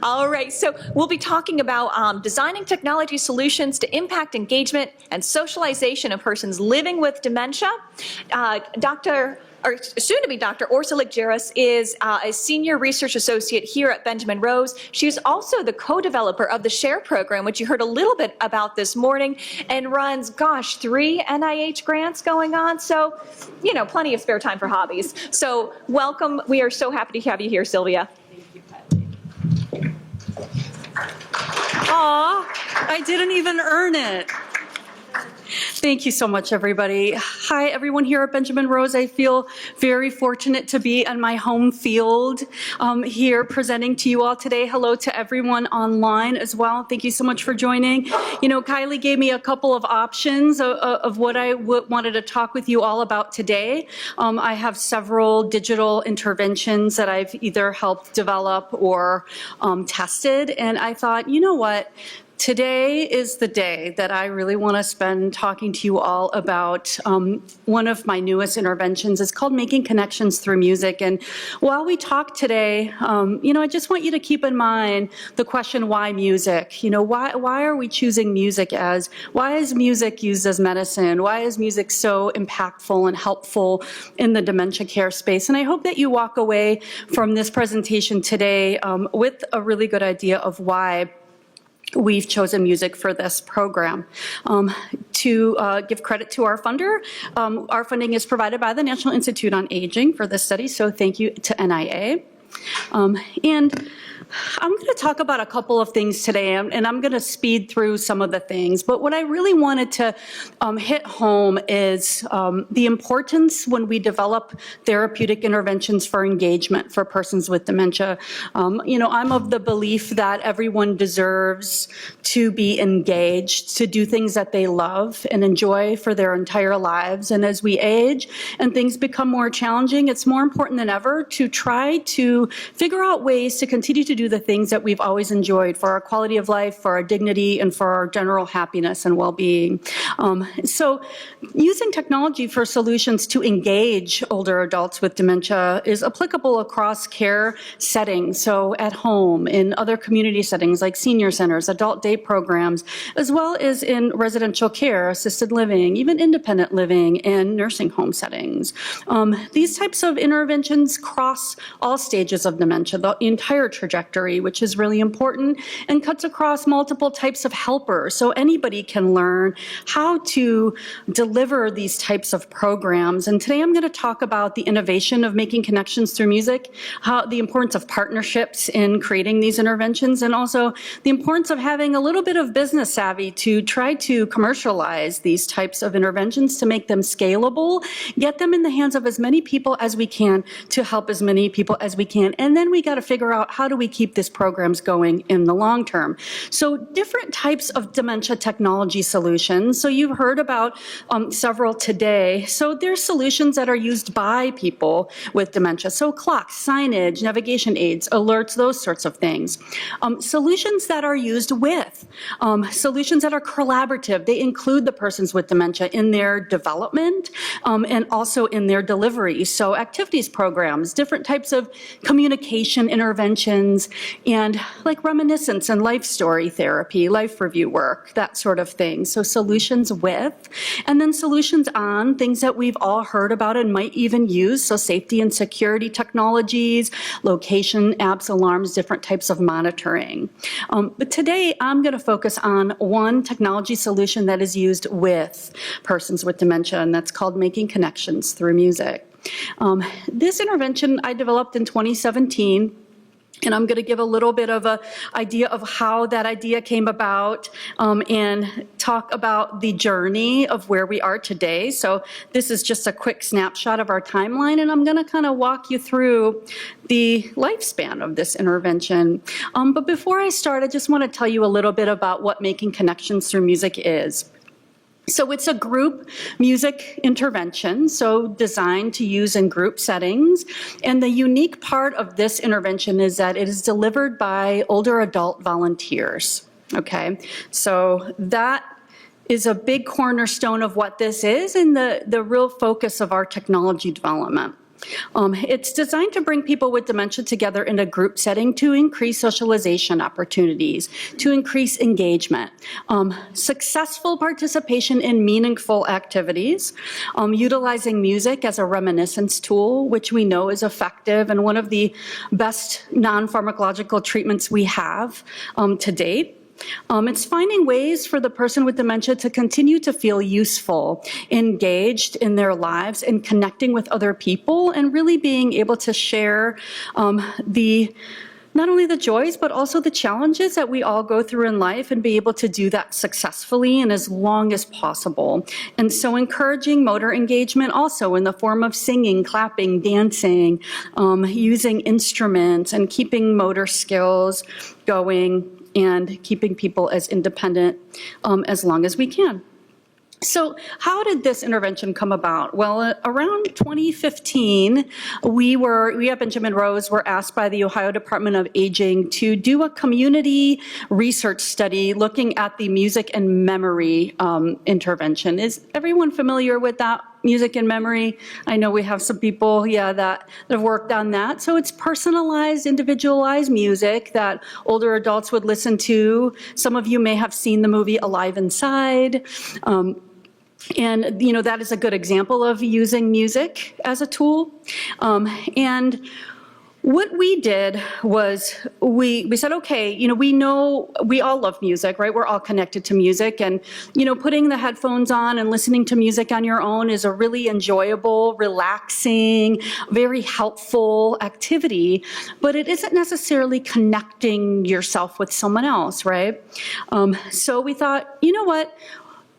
All right, so we'll be talking about designing technology solutions to impact engagement and socialization of persons living with dementia. Soon-to-be Dr. Ursula Jaros is a senior research associate here at Benjamin Rose. She's also the co-developer of the SHARE program, which you heard a little bit about this morning, and runs, 3 NIH grants going on. So, plenty of spare time for hobbies. So welcome. We are so happy to have you here, Sylvia. Aw, I didn't even earn it. Thank you so much, everybody. Hi, everyone here at Benjamin Rose. I feel very fortunate to be on my home field here presenting to you all today. Hello to everyone online as well. Thank you so much for joining. Kylie gave me a couple of options of what I wanted to talk with you all about today. I have several digital interventions that I've either helped develop or tested, and I thought, you know what? Today is the day that I really want to spend talking to you all about one of my newest interventions. It's called Making Connections Through Music. And while we talk today, I just want you to keep in mind the question, why music? Why are we choosing music why is music used as medicine? Why is music so impactful and helpful in the dementia care space? And I hope that you walk away from this presentation today with a really good idea of why we've chosen music for this program. To give credit to our funder, our funding is provided by the National Institute on Aging for this study, so thank you to NIA. And I'm going to talk about a couple of things today, and I'm going to speed through some of the things. But what I really wanted to hit home is the importance when we develop therapeutic interventions for engagement for persons with dementia. I'm of the belief that everyone deserves to be engaged, to do things that they love and enjoy for their entire lives. And as we age and things become more challenging, it's more important than ever to try to figure out ways to continue to do the things that we've always enjoyed for our quality of life, for our dignity, and for our general happiness and well-being. So using technology for solutions to engage older adults with dementia is applicable across care settings, so at home, in other community settings like senior centers, adult day programs, as well as in residential care, assisted living, even independent living, and nursing home settings. These types of interventions cross all stages of dementia, the entire trajectory, which is really important, and cuts across multiple types of helpers. So anybody can learn how to deliver these types of programs. And today I'm going to talk about the innovation of making connections through music, the importance of partnerships in creating these interventions, and also the importance of having a little bit of business savvy to try to commercialize these types of interventions to make them scalable, get them in the hands of as many people as we can to help as many people as we can. And then we got to figure out, how do we keep these programs going in the long term? So different types of dementia technology solutions. So you've heard about several today. So there's solutions that are used by people with dementia. So clocks, signage, navigation aids, alerts, those sorts of things. Solutions that are used with, solutions that are collaborative. They include the persons with dementia in their development and also in their delivery. So activities programs, different types of communication interventions, and like reminiscence and life story therapy, life review work, that sort of thing. So solutions with, and then solutions on, things that we've all heard about and might even use. So safety and security technologies, location, apps, alarms, different types of monitoring. But today I'm going to focus on one technology solution that is used with persons with dementia, and that's called Making Connections Through Music. This intervention I developed in 2017. And I'm going to give a little bit of an idea of how that idea came about and talk about the journey of where we are today. So this is just a quick snapshot of our timeline, and I'm going to kind of walk you through the lifespan of this intervention. But before I start, I just want to tell you a little bit about what Making Connections Through Music is. So it's a group music intervention, so designed to use in group settings. And the unique part of this intervention is that it is delivered by older adult volunteers, okay? So that is a big cornerstone of what this is and the real focus of our technology development. It's designed to bring people with dementia together in a group setting to increase socialization opportunities, to increase engagement, successful participation in meaningful activities, utilizing music as a reminiscence tool, which we know is effective and one of the best non-pharmacological treatments we have to date. It's finding ways for the person with dementia to continue to feel useful, engaged in their lives, and connecting with other people, and really being able to share not only the joys, but also the challenges that we all go through in life, and be able to do that successfully and as long as possible. And so encouraging motor engagement also in the form of singing, clapping, dancing, using instruments, and keeping motor skills going, and keeping people as independent as long as we can. So how did this intervention come about? Well, around 2015, we at Benjamin Rose were asked by the Ohio Department of Aging to do a community research study looking at the music and memory intervention. Is everyone familiar with that? Music and memory. I know we have some people, that have worked on that. So it's personalized, individualized music that older adults would listen to. Some of you may have seen the movie Alive Inside. And, that is a good example of using music as a tool. And what we did was we said, okay, we know we all love music, right? We're all connected to music, and, putting the headphones on and listening to music on your own is a really enjoyable, relaxing, very helpful activity, but it isn't necessarily connecting yourself with someone else, right? So we thought, you know what?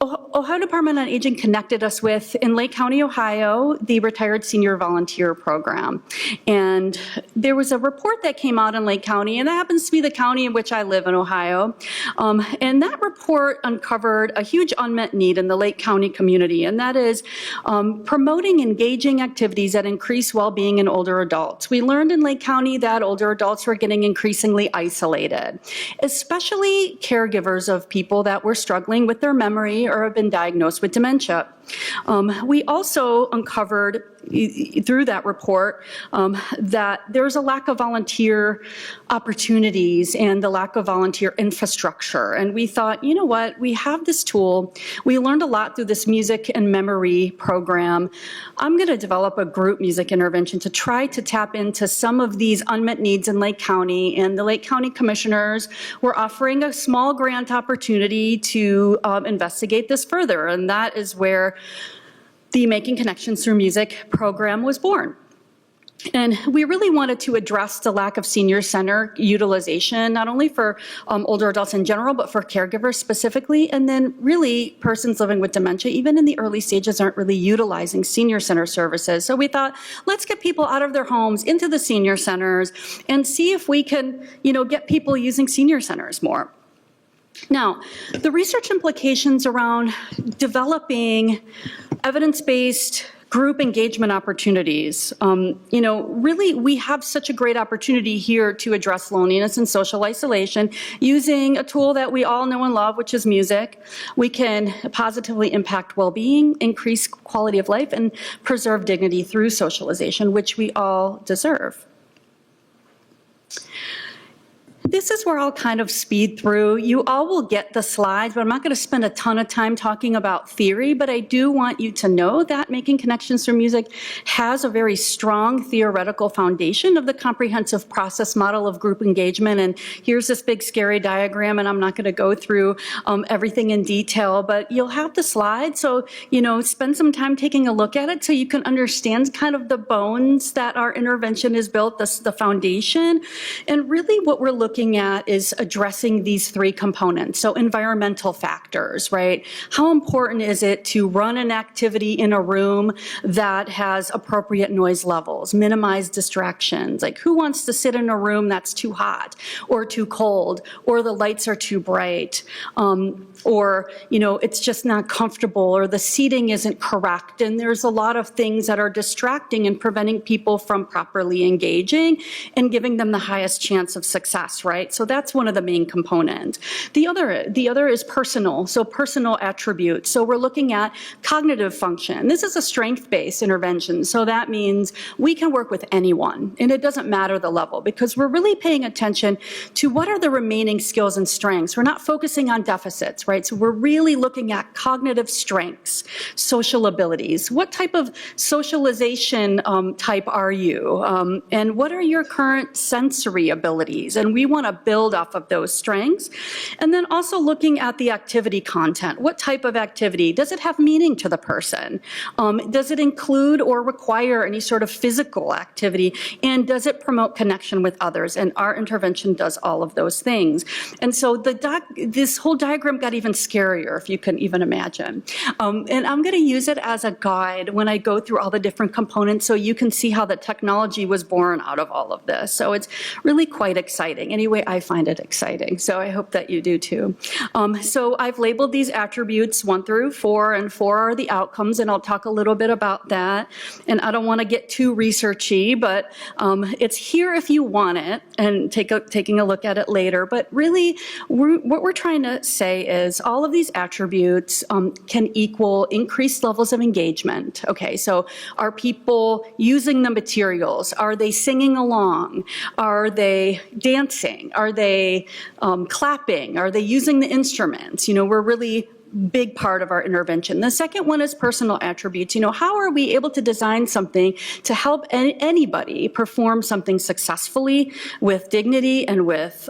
Ohio Department on Aging connected us with, in Lake County, Ohio, the Retired Senior Volunteer Program. And there was a report that came out in Lake County, and that happens to be the county in which I live in Ohio. And that report uncovered a huge unmet need in the Lake County community, and that is promoting engaging activities that increase well-being in older adults. We learned in Lake County that older adults were getting increasingly isolated, especially caregivers of people that were struggling with their memory or have been diagnosed with dementia. We also uncovered through that report that there's a lack of volunteer opportunities and the lack of volunteer infrastructure. And we thought, you know what, we have this tool. We learned a lot through this music and memory program. I'm going to develop a group music intervention to try to tap into some of these unmet needs in Lake County. And the Lake County commissioners were offering a small grant opportunity to investigate this further. And that is where the Making Connections Through Music program was born. And we really wanted to address the lack of senior center utilization, not only for older adults in general, but for caregivers specifically. And then really persons living with dementia, even in the early stages, aren't really utilizing senior center services. So we thought, let's get people out of their homes into the senior centers and see if we can, get people using senior centers more. Now, the research implications around developing evidence-based group engagement opportunities. Really, we have such a great opportunity here to address loneliness and social isolation using a tool that we all know and love, which is music. We can positively impact well-being, increase quality of life, and preserve dignity through socialization, which we all deserve. This is where I'll kind of speed through. You all will get the slides, but I'm not going to spend a ton of time talking about theory, but I do want you to know that Making Connections Through Music has a very strong theoretical foundation of the comprehensive process model of group engagement. And here's this big scary diagram, and I'm not going to go through everything in detail, but you'll have the slides. So, spend some time taking a look at it so you can understand kind of the bones that our intervention is built, the foundation. And really what we're looking at is addressing these three components. So environmental factors, right? How important is it to run an activity in a room that has appropriate noise levels, minimize distractions? Like, who wants to sit in a room that's too hot or too cold, or the lights are too bright, or, it's just not comfortable, or the seating isn't correct. And there's a lot of things that are distracting and preventing people from properly engaging and giving them the highest chance of success, right? So that's one of the main components. The other is personal, so personal attributes. So we're looking at cognitive function. This is a strength-based intervention, so that means we can work with anyone, and it doesn't matter the level, because we're really paying attention to what are the remaining skills and strengths. We're not focusing on deficits, right? So we're really looking at cognitive strengths, social abilities. What type of socialization type are you? And what are your current sensory abilities? And we want to build off of those strengths. And then also looking at the activity content. What type of activity? Does it have meaning to the person? Does it include or require any sort of physical activity? And does it promote connection with others? And our intervention does all of those things. And so this whole diagram got even scarier, if you can even imagine. And I'm going to use it as a guide when I go through all the different components so you can see how the technology was born out of all of this. So it's really quite exciting. Anyway, I find it exciting. So I hope that you do too. So I've labeled these attributes 1 through 4, and 4 are the outcomes, and I'll talk a little bit about that. And I don't want to get too researchy, but it's here if you want it, and taking a look at it later. But really, what we're trying to say is all of these attributes can equal increased levels of engagement. Okay, so are people using the materials? Are they singing along? Are they dancing? Are they clapping? Are they using the instruments? We're really big part of our intervention. The second one is personal attributes. How are we able to design something to help anybody perform something successfully with dignity and with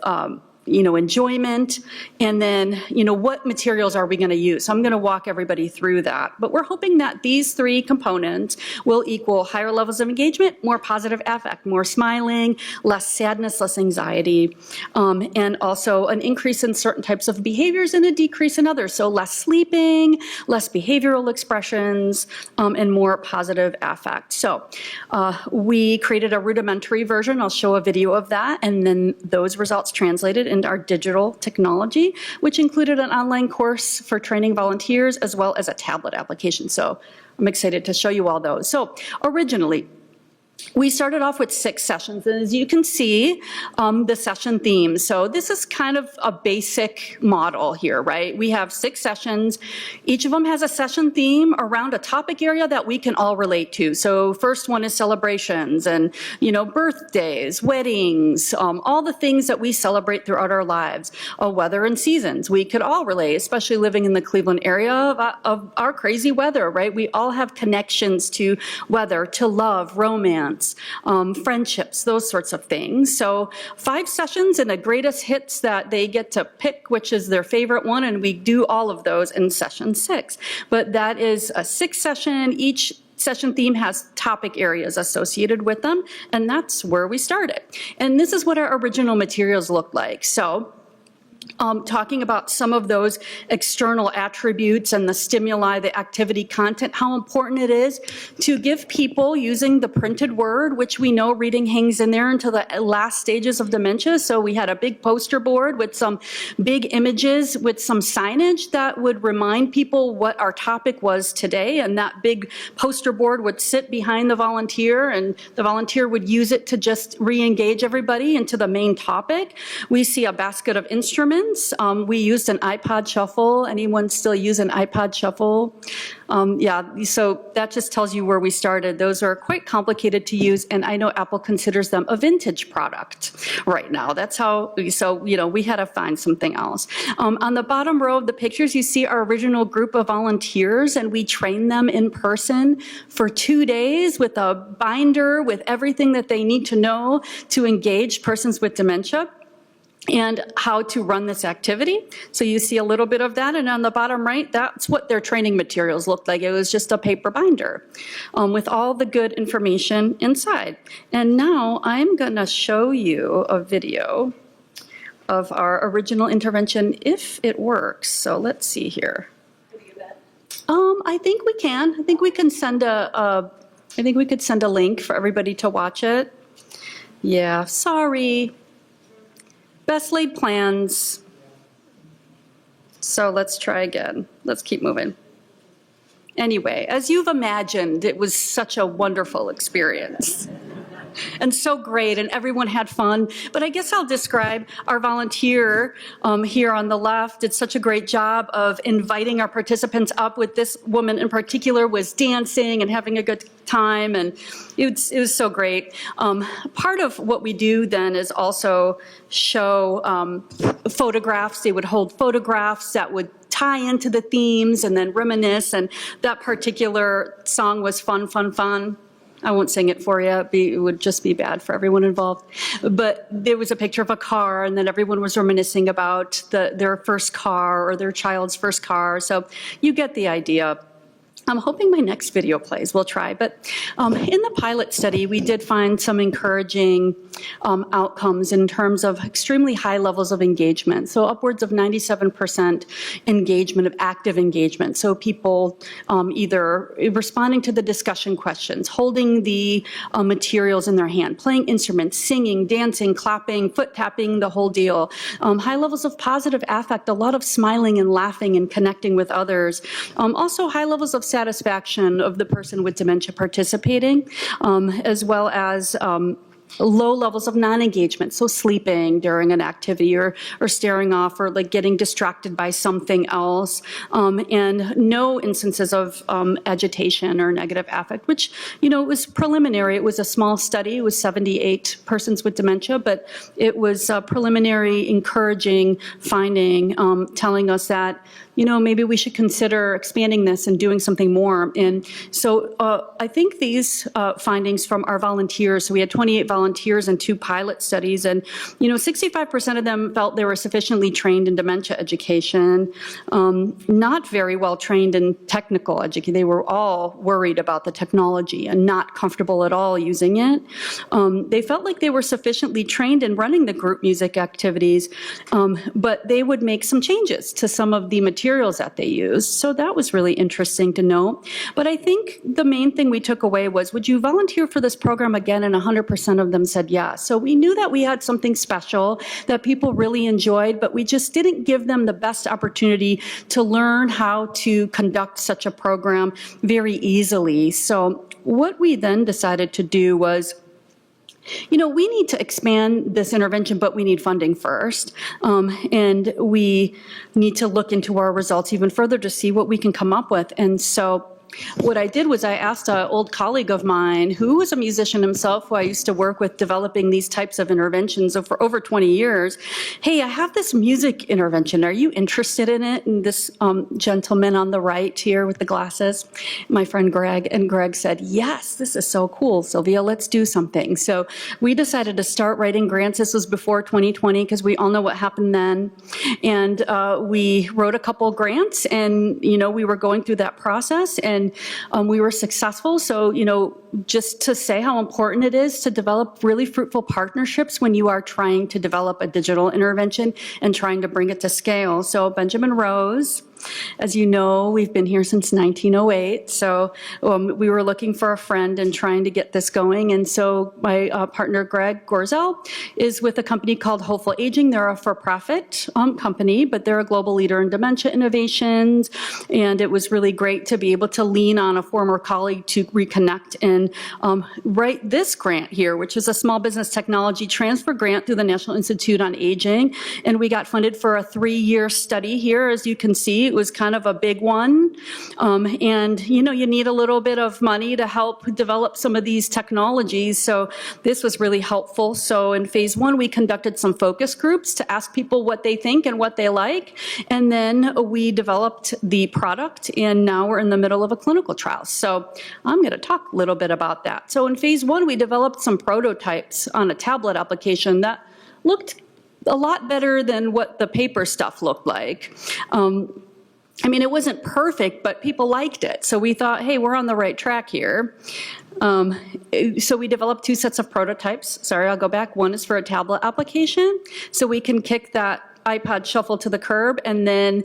enjoyment, and then, what materials are we going to use? So I'm going to walk everybody through that. But we're hoping that these 3 components will equal higher levels of engagement, more positive affect, more smiling, less sadness, less anxiety, and also an increase in certain types of behaviors and a decrease in others. So less sleeping, less behavioral expressions, and more positive affect. So we created a rudimentary version. I'll show a video of that, and then those results translated into our digital technology, which included an online course for training volunteers as well as a tablet application. So I'm excited to show you all those. So originally, we started off with 6 sessions, and as you can see, the session themes. So this is kind of a basic model here, right? We have 6 sessions. Each of them has a session theme around a topic area that we can all relate to. So first one is celebrations and, birthdays, weddings, all the things that we celebrate throughout our lives. Weather and seasons. We could all relate, especially living in the Cleveland area of our crazy weather, right? We all have connections to weather, to love, romance, friendships, those sorts of things. So 5 sessions and the greatest hits that they get to pick, which is their favorite one, and we do all of those in session 6. But that is a 6 session. Each session theme has topic areas associated with them, and that's where we started. And this is what our original materials look like. So talking about some of those external attributes and the stimuli, the activity content, how important it is to give people using the printed word, which we know reading hangs in there until the last stages of dementia. So we had a big poster board with some big images with some signage that would remind people what our topic was today. And that big poster board would sit behind the volunteer, and the volunteer would use it to just re-engage everybody into the main topic. We see a basket of instruments. We used an iPod Shuffle. Anyone still use an iPod Shuffle? Yeah, so that just tells you where we started. Those are quite complicated to use, and I know Apple considers them a vintage product right now. That's how, so, we had to find something else. On the bottom row of the pictures, you see our original group of volunteers, and we trained them in person for 2 days with a binder with everything that they need to know to engage persons with dementia and how to run this activity. So you see a little bit of that, and on the bottom right, that's what their training materials looked like. It was just a paper binder with all the good information inside. And now I'm gonna show you a video of our original intervention if it works. So let's see here. I think we can. I think we can send I think we could send a link for everybody to watch it. Yeah, sorry. Best laid plans. So let's try again. Let's keep moving. Anyway, as you've imagined, it was such a wonderful experience. and so great, and everyone had fun. But I guess I'll describe our volunteer here on the left did such a great job of inviting our participants up. With this woman in particular was dancing and having a good time, and it was so great. Part of what we do then is also show photographs. They would hold photographs that would tie into the themes and then reminisce, and that particular song was Fun, Fun, Fun. I won't sing it for you. It would just be bad for everyone involved. But there was a picture of a car, and then everyone was reminiscing about their first car or their child's first car. So you get the idea. I'm hoping my next video plays. We'll try. But in the pilot study, we did find some encouraging outcomes in terms of extremely high levels of engagement. So upwards of 97% engagement, of active engagement. So people either responding to the discussion questions, holding the materials in their hand, playing instruments, singing, dancing, clapping, foot tapping, the whole deal. High levels of positive affect, a lot of smiling and laughing and connecting with others. Also high levels of satisfaction of the person with dementia participating, as well as low levels of non-engagement, so sleeping during an activity or staring off or like getting distracted by something else, and no instances of agitation or negative affect, which, you know, it was preliminary. It was a small study. It was 78 persons with dementia, but it was a preliminary encouraging finding, telling us that, you know, maybe we should consider expanding this and doing something more. And so I think these findings from our volunteers, so we had 28 volunteers and 2 pilot studies, and, you know, 65% of them felt they were sufficiently trained in dementia education, not very well trained in technical education. They were all worried about the technology and not comfortable at all using it. They felt like they were sufficiently trained in running the group music activities, but they would make some changes to some of the materials that they used. So that was really interesting to know. But I think the main thing we took away was, would you volunteer for this program again? And 100% of them said yes. So we knew that we had something special that people really enjoyed, but we just didn't give them the best opportunity to learn how to conduct such a program very easily. So what we then decided to do was, you know, we need to expand this intervention, but we need funding first. And we need to look into our results even further to see what we can come up with. And so what I did was I asked an old colleague of mine who was a musician himself, who I used to work with developing these types of interventions for over 20 years, hey, I have this music intervention. Are you interested in it? And this gentleman on the right here with the glasses, my friend Greg, and Greg said, yes, this is so cool, Sylvia, let's do something. So we decided to start writing grants. This was before 2020 because we all know what happened then. And we wrote a couple grants, and, you know, we were going through that process, and we were successful. So, you know, just to say how important it is to develop really fruitful partnerships when you are trying to develop a digital intervention and trying to bring it to scale. So Benjamin Rose, as you know, we've been here since 1908. So we were looking for a friend and trying to get this going. And so my partner, Greg Gorzel, is with a company called Hopeful Aging. They're a for-profit company, but they're a global leader in dementia innovations. And it was really great to be able to lean on a former colleague to reconnect and write this grant here, which is a small business technology transfer grant through the National Institute on Aging. And we got funded for a 3-year study here, as you can see. It was kind of a big one. And, you know, you need a little bit of money to help develop some of these technologies. So this was really helpful. So in phase 1, we conducted some focus groups to ask people what they think and what they like. And then we developed the product, and now we're in the middle of a clinical trial. So I'm going to talk a little bit about that. So in phase 1, we developed some prototypes on a tablet application that looked a lot better than what the paper stuff looked like. I mean, it wasn't perfect, but people liked it. So we thought, hey, we're on the right track here. So we developed 2 sets of prototypes. Sorry, I'll go back. One is for a tablet application, so we can kick that iPod shuffle to the curb, and then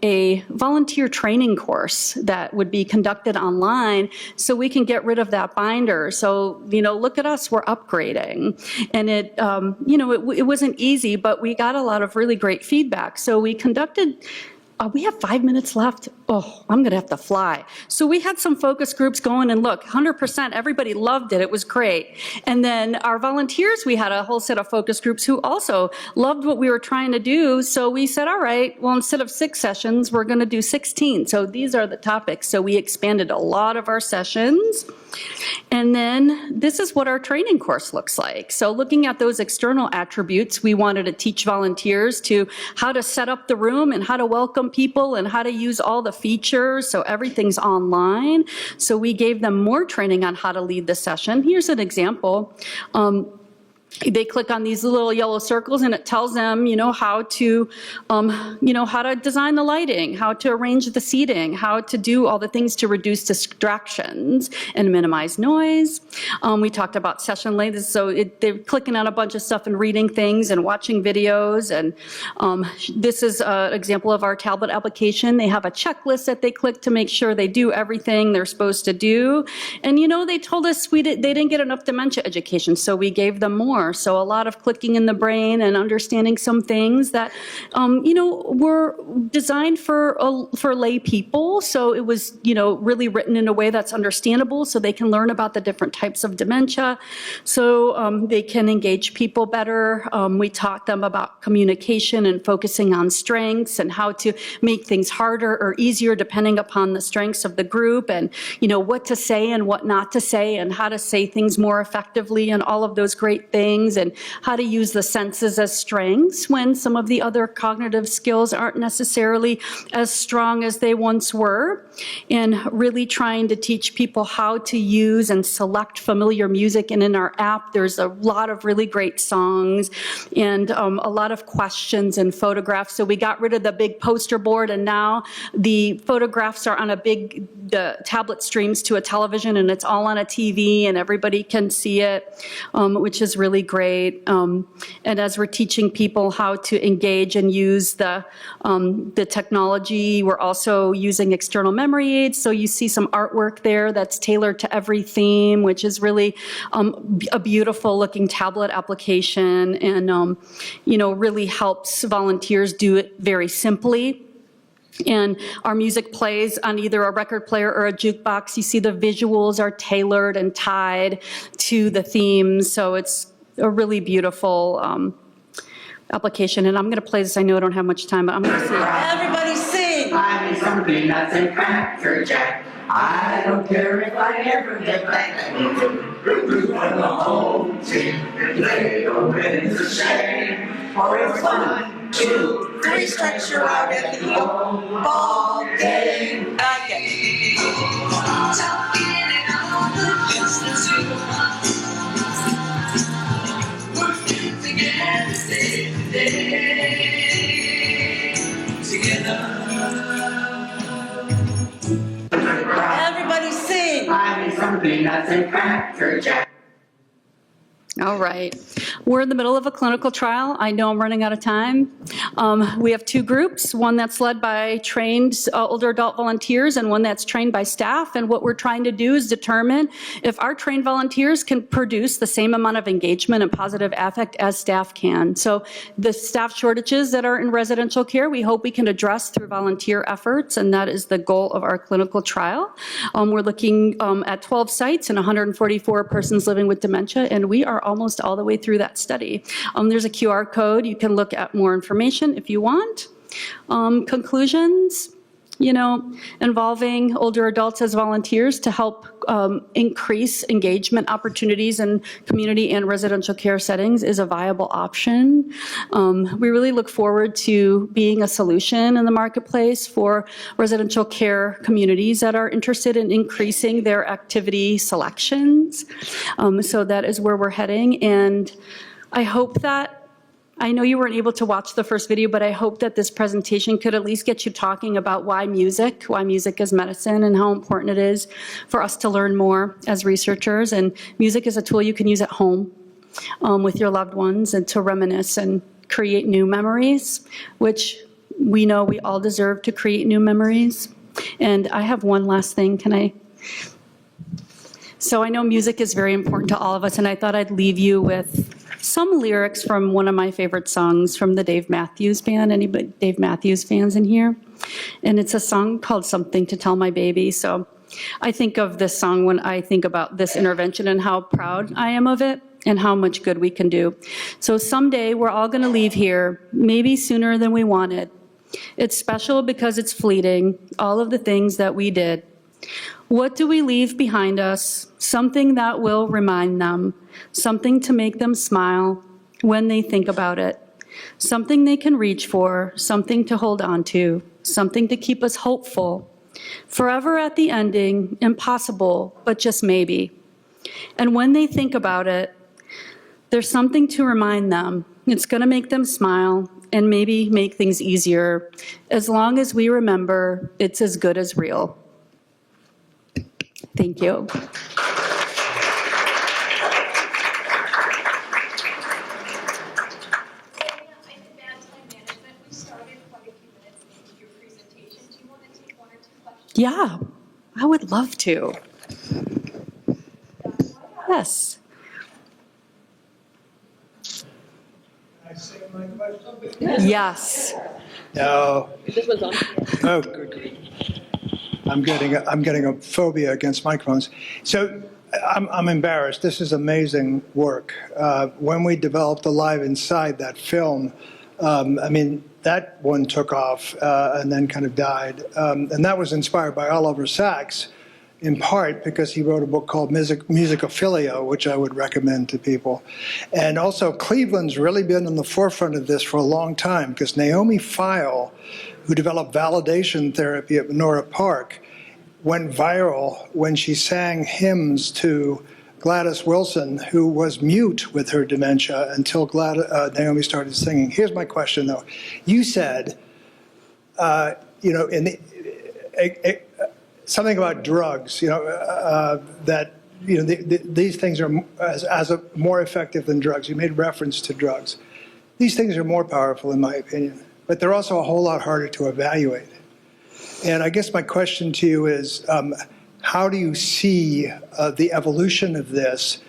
a volunteer training course that would be conducted online so we can get rid of that binder. So, you know, look at us, we're upgrading. And it, you know, it wasn't easy, but we got a lot of really great feedback. So we conducted We have 5 minutes left. Oh, I'm going to have to fly. So we had some focus groups going, and look, 100%, everybody loved it. It was great. And then our volunteers, we had a whole set of focus groups who also loved what we were trying to do. So we said, all right, well, instead of 6 sessions, we're going to do 16. So these are the topics. So we expanded a lot of our sessions. And then this is what our training course looks like. So looking at those external attributes, we wanted to teach volunteers to how to set up the room and how to welcome people and how to use all the features. So everything's online. So we gave them more training on how to lead the session. Here's an example. They click on these little yellow circles and it tells them, how to, how to design the lighting, how to arrange the seating, how to do all the things to reduce distractions and minimize noise. We talked about session length, so they're clicking on a bunch of stuff and reading things and watching videos. And this is an example of our tablet application. They have a checklist that they click to make sure they do everything they're supposed to do. And they told us they didn't get enough dementia education, so we gave them more. So a lot of clicking in the brain and understanding some things that, were designed for lay people. So it was, really written in a way that's understandable so they can learn about the different types of dementia. So they can engage people better. We taught them about communication and focusing on strengths and how to make things harder or easier depending upon the strengths of the group and, what to say and what not to say and how to say things more effectively and all of those great things. And how to use the senses as strengths when some of the other cognitive skills aren't necessarily as strong as they once were, and really trying to teach people how to use and select familiar music. And in our app, there's a lot of really great songs and a lot of questions and photographs. So we got rid of the big poster board, and now the photographs are on the tablet streams to a television, and it's all on a TV, and everybody can see it, which is really great. And as we're teaching people how to engage and use the technology, we're also using external memory aids. So you see some artwork there that's tailored to every theme, which is really a beautiful looking tablet application, and really helps volunteers do it very simply. And our music plays on either a record player or a jukebox. You see the visuals are tailored and tied to the themes. So it's a really beautiful application. And I'm going to play this. I know I don't have much time, but I'm going to sing. Everybody sing! I need some peanuts and Cracker Jack. I don't care if I ever get back. For the whole team, they don't win, it's a shame. For it's 1, 2, 3, stretch you out at the old ball game. Everybody sing! I need some peanuts and Cracker Jack. All right. We're in the middle of a clinical trial. I know I'm running out of time. We have 2 groups, one that's led by trained older adult volunteers and one that's trained by staff. And what we're trying to do is determine if our trained volunteers can produce the same amount of engagement and positive affect as staff can. So the staff shortages that are in residential care, we hope we can address through volunteer efforts, and that is the goal of our clinical trial. We're looking at 12 sites and 144 persons living with dementia, and we are almost all the way through that study. There's a QR code. You can look at more information if you want. Conclusions, involving older adults as volunteers to help increase engagement opportunities in community and residential care settings is a viable option. We really look forward to being a solution in the marketplace for residential care communities that are interested in increasing their activity selections. So that is where we're heading, and I hope that I know you weren't able to watch the first video, but I hope that this presentation could at least get you talking about why music is medicine, and how important it is for us to learn more as researchers. And music is a tool you can use at home with your loved ones, and to reminisce and create new memories, which we know we all deserve to create new memories. And I have one last thing. So I know music is very important to all of us, and I thought I'd leave you with some lyrics from one of my favorite songs from the Dave Matthews Band. Anybody Dave Matthews fans in here? And it's a song called Something to Tell My Baby. So I think of this song when I think about this intervention and how proud I am of it and how much good we can do. So someday we're all going to leave here, maybe sooner than we wanted. It's special because it's fleeting, all of the things that we did. What do we leave behind us? Something that will remind them, something to make them smile when they think about it, something they can reach for, something to hold on to, something to keep us hopeful. Forever at the ending, impossible, but just maybe. And when they think about it, there's something to remind them. It's going to make them smile and maybe make things easier, as long as we remember it's as good as real. Thank you. Yeah, I would love to. Yes. I say my question? Yes. No. Oh, good. I'm getting a phobia against microphones. So I'm embarrassed. This is amazing work. When we developed Alive Inside, that film, I mean, that one took off and then kind of died. And that was inspired by Oliver Sacks, in part because he wrote a book called Musicophilia, which I would recommend to people. And also, Cleveland's really been on the forefront of this for a long time, because Naomi Feil, who developed validation therapy at Menora Park, went viral when she sang hymns to Gladys Wilson, who was mute with her dementia until Naomi started singing. Here's my question, though. You said, something about drugs, that these things are more effective than drugs. You made reference to drugs. These things are more powerful, in my opinion, but they're also a whole lot harder to evaluate. And I guess my question to you is, how do you see the evolution of this?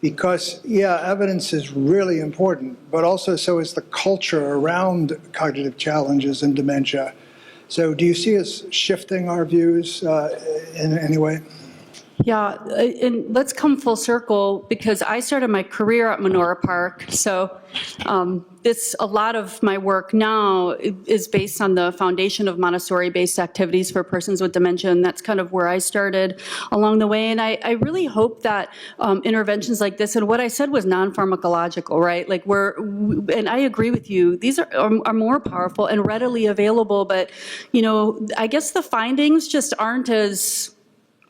Because, yeah, evidence is really important, but also so is the culture around cognitive challenges and dementia. So do you see us shifting our views in any way? Yeah, and let's come full circle, because I started my career at Menora Park. So a lot of my work now is based on the foundation of Montessori-based activities for persons with dementia, and that's kind of where I started along the way. And I really hope that interventions like this, and what I said was non-pharmacological, right? Like and I agree with you, these are more powerful and readily available, but I guess the findings just aren't as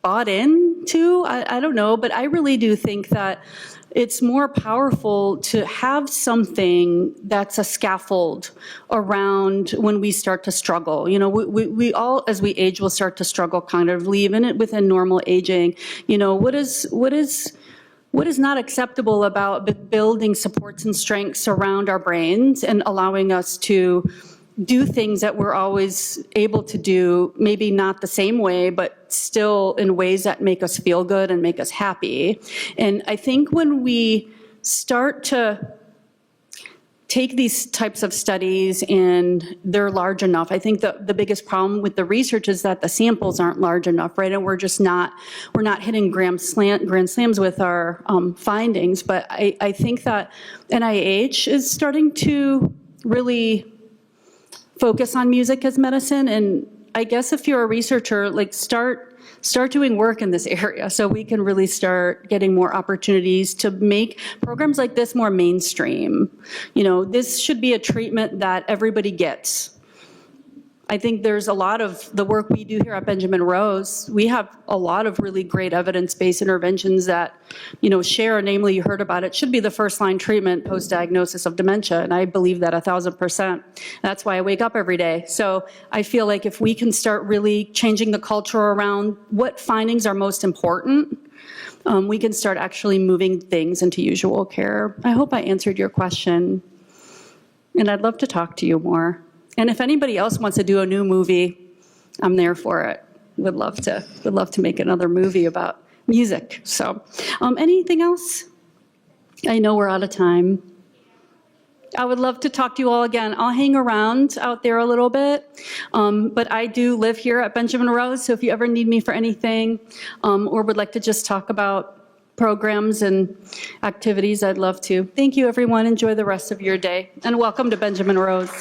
bought into. I don't know, but I really do think that it's more powerful to have something that's a scaffold around when we start to struggle. We all, as we age, will start to struggle cognitively, even within normal aging. What is not acceptable about building supports and strengths around our brains and allowing us to do things that we're always able to do, maybe not the same way, but still in ways that make us feel good and make us happy. And I think when we start to take these types of studies and they're large enough, I think the biggest problem with the research is that the samples aren't large enough, right? And we're not hitting grand slams with our findings. But I think that NIH is starting to really focus on music as medicine, and I guess if you're a researcher, like start doing work in this area so we can really start getting more opportunities to make programs like this more mainstream. This should be a treatment that everybody gets. I think there's a lot of the work we do here at Benjamin Rose. We have a lot of really great evidence-based interventions that, share, namely you heard about it, should be the first-line treatment post-diagnosis of dementia, and I believe that 1,000%. That's why I wake up every day. So I feel like if we can start really changing the culture around what findings are most important, we can start actually moving things into usual care. I hope I answered your question, and I'd love to talk to you more. And if anybody else wants to do a new movie, I'm there for it. Would love to make another movie about music. So, anything else? I know we're out of time. I would love to talk to you all again. I'll hang around out there a little bit, but I do live here at Benjamin Rose, so if you ever need me for anything or would like to just talk about programs and activities, I'd love to. Thank you, everyone. Enjoy the rest of your day, and welcome to Benjamin Rose.